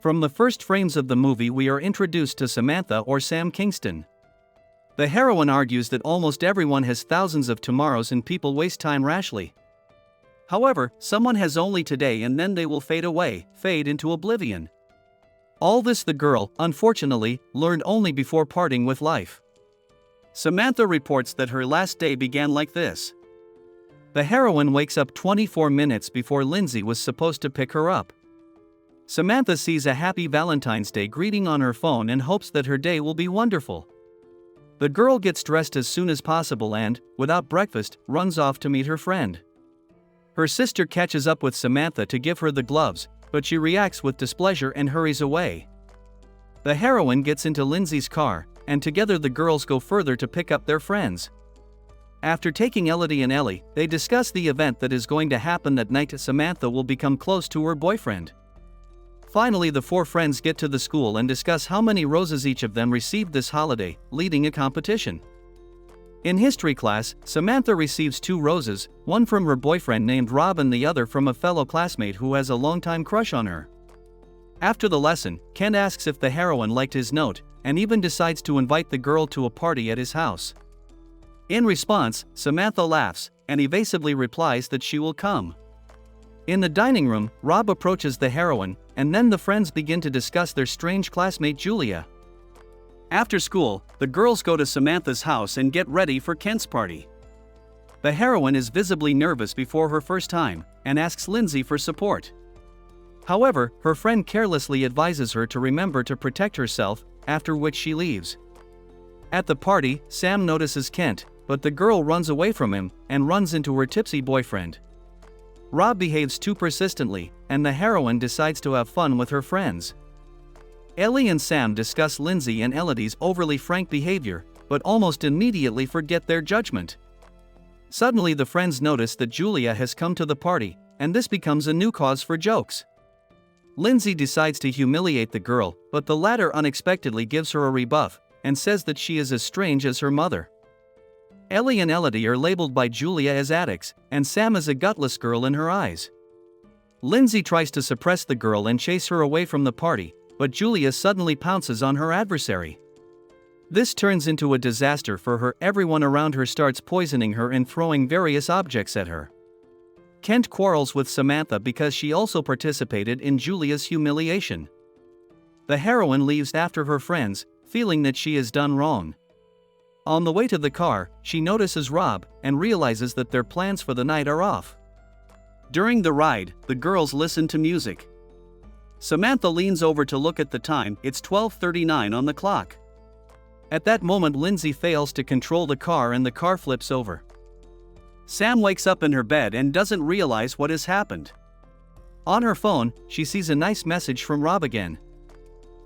From the first frames of the movie, we are introduced to Samantha, or Sam Kingston. The heroine argues that almost everyone has thousands of tomorrows and people waste time rashly. However, someone has only today and then they will fade away, fade into oblivion. All this the girl, unfortunately, learned only before parting with life. Samantha reports that her last day began like this. The heroine wakes up 24 minutes before Lindsay was supposed to pick her up. Samantha sees a happy Valentine's Day greeting on her phone and hopes that her day will be wonderful. The girl gets dressed as soon as possible and, without breakfast, runs off to meet her friend. Her sister catches up with Samantha to give her the gloves, but she reacts with displeasure and hurries away. The heroine gets into Lindsay's car, and together the girls go further to pick up their friends. After taking Elodie and Ellie, they discuss the event that is going to happen that night. Samantha will become close to her boyfriend. Finally, the four friends get to the school and discuss how many roses each of them received this holiday, leading a competition. In history class, Samantha receives 2 roses, one from her boyfriend named Rob and the other from a fellow classmate who has a longtime crush on her. After the lesson, Kent asks if the heroine liked his note, and even decides to invite the girl to a party at his house. In response, Samantha laughs, and evasively replies that she will come. In the dining room, Rob approaches the heroine, and then the friends begin to discuss their strange classmate Julia. After school, the girls go to Samantha's house and get ready for Kent's party. The heroine is visibly nervous before her first time, and asks Lindsay for support. However, her friend carelessly advises her to remember to protect herself, after which she leaves. At the party, Sam notices Kent, but the girl runs away from him, and runs into her tipsy boyfriend. Rob behaves too persistently, and the heroine decides to have fun with her friends. Ellie and Sam discuss Lindsay and Elodie's overly frank behavior, but almost immediately forget their judgment. Suddenly the friends notice that Julia has come to the party, and this becomes a new cause for jokes. Lindsay decides to humiliate the girl, but the latter unexpectedly gives her a rebuff, and says that she is as strange as her mother. Ellie and Elodie are labeled by Julia as addicts, and Sam is a gutless girl in her eyes. Lindsay tries to suppress the girl and chase her away from the party, but Julia suddenly pounces on her adversary. This turns into a disaster for her. Everyone around her starts poisoning her and throwing various objects at her. Kent quarrels with Samantha because she also participated in Julia's humiliation. The heroine leaves after her friends, feeling that she has done wrong. On the way to the car, she notices Rob, and realizes that their plans for the night are off. During the ride, the girls listen to music. Samantha leans over to look at the time. It's 12:39 on the clock. At that moment, Lindsay fails to control the car and the car flips over. Sam wakes up in her bed and doesn't realize what has happened. On her phone, she sees a nice message from Rob again.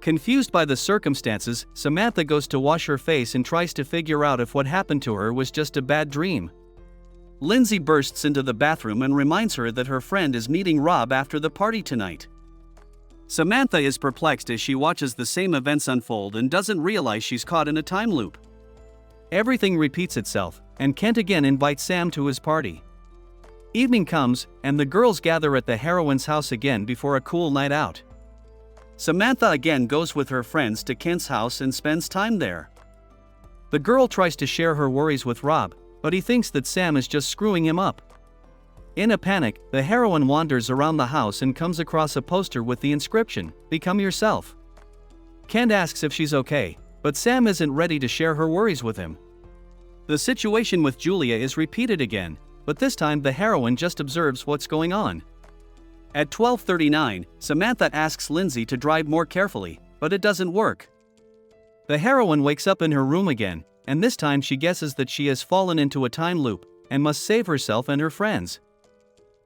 Confused by the circumstances, Samantha goes to wash her face and tries to figure out if what happened to her was just a bad dream. Lindsay bursts into the bathroom and reminds her that her friend is meeting Rob after the party tonight. Samantha is perplexed as she watches the same events unfold and doesn't realize she's caught in a time loop. Everything repeats itself, and Kent again invites Sam to his party. Evening comes, and the girls gather at the heroine's house again before a cool night out. Samantha again goes with her friends to Kent's house and spends time there. The girl tries to share her worries with Rob, but he thinks that Sam is just screwing him up. In a panic, the heroine wanders around the house and comes across a poster with the inscription, "Become yourself." Kent asks if she's okay, but Sam isn't ready to share her worries with him. The situation with Julia is repeated again, but this time the heroine just observes what's going on. At 12:39, Samantha asks Lindsay to drive more carefully, but it doesn't work. The heroine wakes up in her room again, and this time she guesses that she has fallen into a time loop, and must save herself and her friends.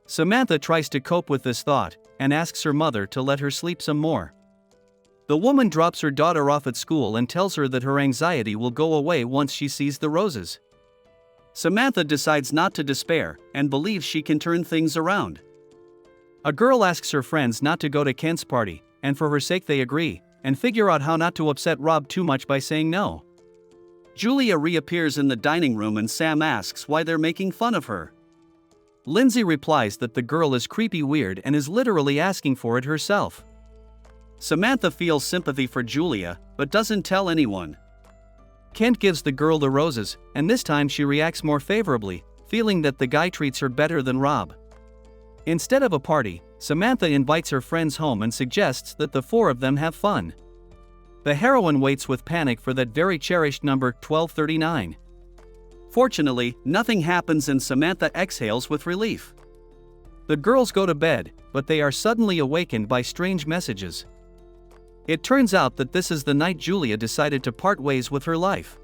Samantha tries to cope with this thought, and asks her mother to let her sleep some more. The woman drops her daughter off at school and tells her that her anxiety will go away once she sees the roses. Samantha decides not to despair, and believes she can turn things around. A girl asks her friends not to go to Kent's party, and for her sake they agree, and figure out how not to upset Rob too much by saying no. Julia reappears in the dining room and Sam asks why they're making fun of her. Lindsay replies that the girl is creepy weird and is literally asking for it herself. Samantha feels sympathy for Julia, but doesn't tell anyone. Kent gives the girl the roses, and this time she reacts more favorably, feeling that the guy treats her better than Rob. Instead of a party, Samantha invites her friends home and suggests that the four of them have fun. The heroine waits with panic for that very cherished number 1239. Fortunately, nothing happens and Samantha exhales with relief. The girls go to bed, but they are suddenly awakened by strange messages. It turns out that this is the night Julia decided to part ways with her life.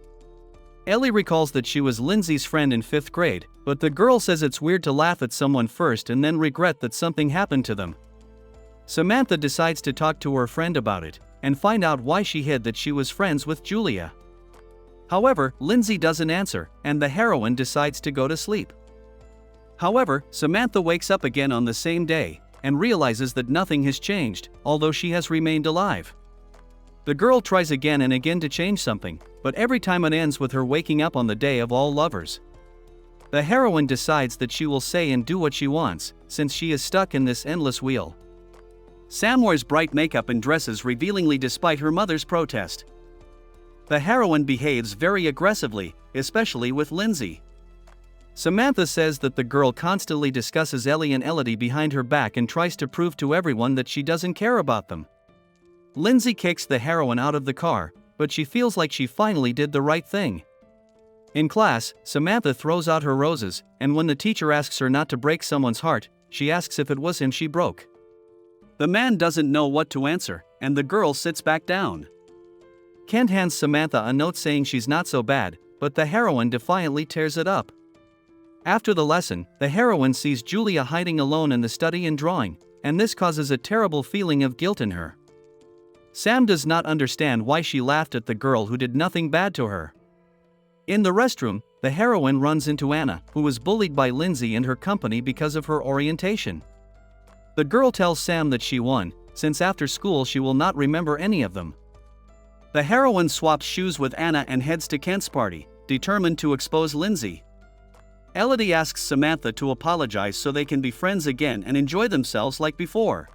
Ellie recalls that she was Lindsay's friend in 5th grade, but the girl says it's weird to laugh at someone first and then regret that something happened to them. Samantha decides to talk to her friend about it, and find out why she hid that she was friends with Julia. However, Lindsay doesn't answer, and the heroine decides to go to sleep. However, Samantha wakes up again on the same day, and realizes that nothing has changed, although she has remained alive. The girl tries again and again to change something, but every time it ends with her waking up on the day of all lovers. The heroine decides that she will say and do what she wants, since she is stuck in this endless wheel. Sam wears bright makeup and dresses revealingly despite her mother's protest. The heroine behaves very aggressively, especially with Lindsay. Samantha says that the girl constantly discusses Ellie and Elodie behind her back and tries to prove to everyone that she doesn't care about them. Lindsay kicks the heroine out of the car, but she feels like she finally did the right thing. In class, Samantha throws out her roses, and when the teacher asks her not to break someone's heart, she asks if it was him she broke. The man doesn't know what to answer, and the girl sits back down. Kent hands Samantha a note saying she's not so bad, but the heroine defiantly tears it up. After the lesson, the heroine sees Julia hiding alone in the study and drawing, and this causes a terrible feeling of guilt in her. Sam does not understand why she laughed at the girl who did nothing bad to her. In the restroom, the heroine runs into Anna, who was bullied by Lindsay and her company because of her orientation. The girl tells Sam that she won, since after school she will not remember any of them. The heroine swaps shoes with Anna and heads to Kent's party, determined to expose Lindsay. Elodie asks Samantha to apologize so they can be friends again and enjoy themselves like before.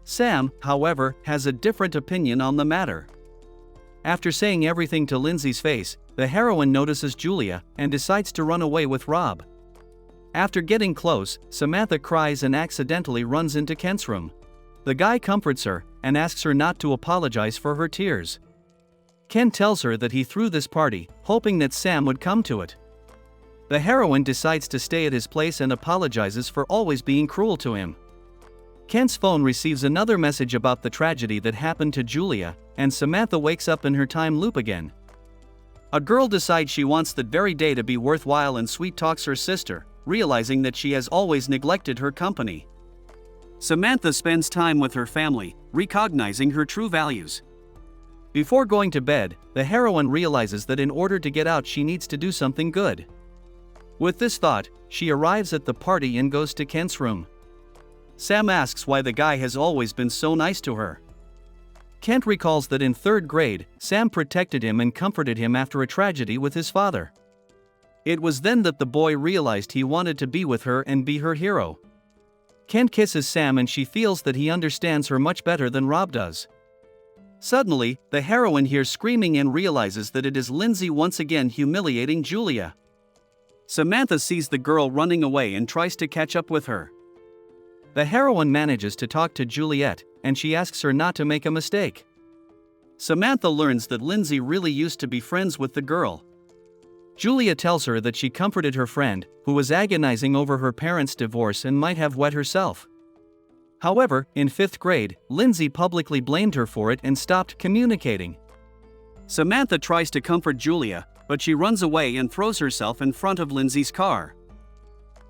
Sam, however, has a different opinion on the matter. After saying everything to Lindsay's face, the heroine notices Julia and decides to run away with Rob. After getting close, Samantha cries and accidentally runs into Kent's room. The guy comforts her and asks her not to apologize for her tears. Kent tells her that he threw this party, hoping that Sam would come to it. The heroine decides to stay at his place and apologizes for always being cruel to him. Kent's phone receives another message about the tragedy that happened to Julia, and Samantha wakes up in her time loop again. A girl decides she wants that very day to be worthwhile and sweet talks her sister, realizing that she has always neglected her company. Samantha spends time with her family, recognizing her true values. Before going to bed, the heroine realizes that in order to get out she needs to do something good. With this thought, she arrives at the party and goes to Kent's room. Sam asks why the guy has always been so nice to her. Kent recalls that in 3rd grade, Sam protected him and comforted him after a tragedy with his father. It was then that the boy realized he wanted to be with her and be her hero. Kent kisses Sam and she feels that he understands her much better than Rob does. Suddenly, the heroine hears screaming and realizes that it is Lindsay once again humiliating Julia. Samantha sees the girl running away and tries to catch up with her. The heroine manages to talk to Juliet, and she asks her not to make a mistake. Samantha learns that Lindsay really used to be friends with the girl. Julia tells her that she comforted her friend, who was agonizing over her parents' divorce and might have wed herself. However, in 5th grade, Lindsay publicly blamed her for it and stopped communicating. Samantha tries to comfort Julia, but she runs away and throws herself in front of Lindsay's car.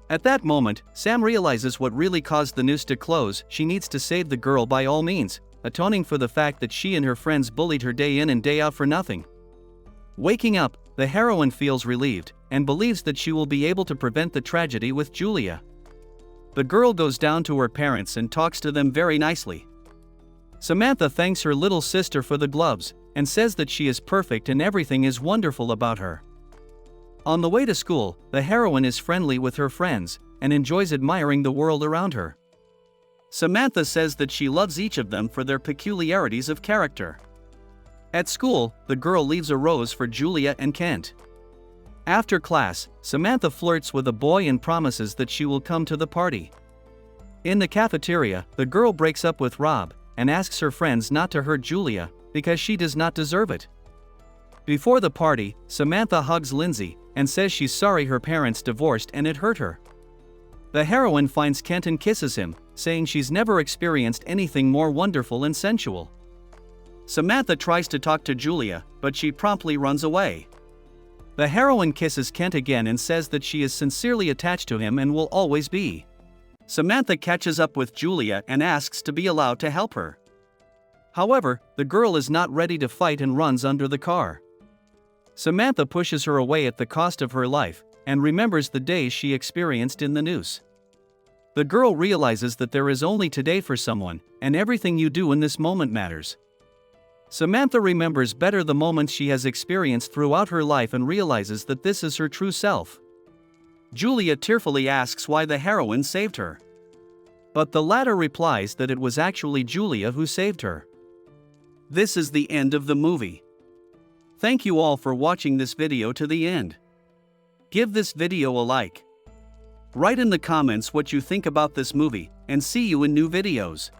At that moment, Sam realizes what really caused the noose to close. She needs to save the girl by all means, atoning for the fact that she and her friends bullied her day in and day out for nothing. Waking up, the heroine feels relieved, and believes that she will be able to prevent the tragedy with Julia. The girl goes down to her parents and talks to them very nicely. Samantha thanks her little sister for the gloves, and says that she is perfect and everything is wonderful about her. On the way to school, the heroine is friendly with her friends, and enjoys admiring the world around her. Samantha says that she loves each of them for their peculiarities of character. At school, the girl leaves a rose for Julia and Kent. After class, Samantha flirts with a boy and promises that she will come to the party. In the cafeteria, the girl breaks up with Rob and asks her friends not to hurt Julia because she does not deserve it. Before the party, Samantha hugs Lindsay and says she's sorry her parents divorced and it hurt her. The heroine finds Kent and kisses him, saying she's never experienced anything more wonderful and sensual. Samantha tries to talk to Julia, but she promptly runs away. The heroine kisses Kent again and says that she is sincerely attached to him and will always be. Samantha catches up with Julia and asks to be allowed to help her. However, the girl is not ready to fight and runs under the car. Samantha pushes her away at the cost of her life and remembers the days she experienced in the noose. The girl realizes that there is only today for someone, and everything you do in this moment matters. Samantha remembers better the moments she has experienced throughout her life and realizes that this is her true self. Julia tearfully asks why the heroine saved her. But the latter replies that it was actually Julia who saved her. This is the end of the movie. Thank you all for watching this video to the end. Give this video a like. Write in the comments what you think about this movie, and see you in new videos.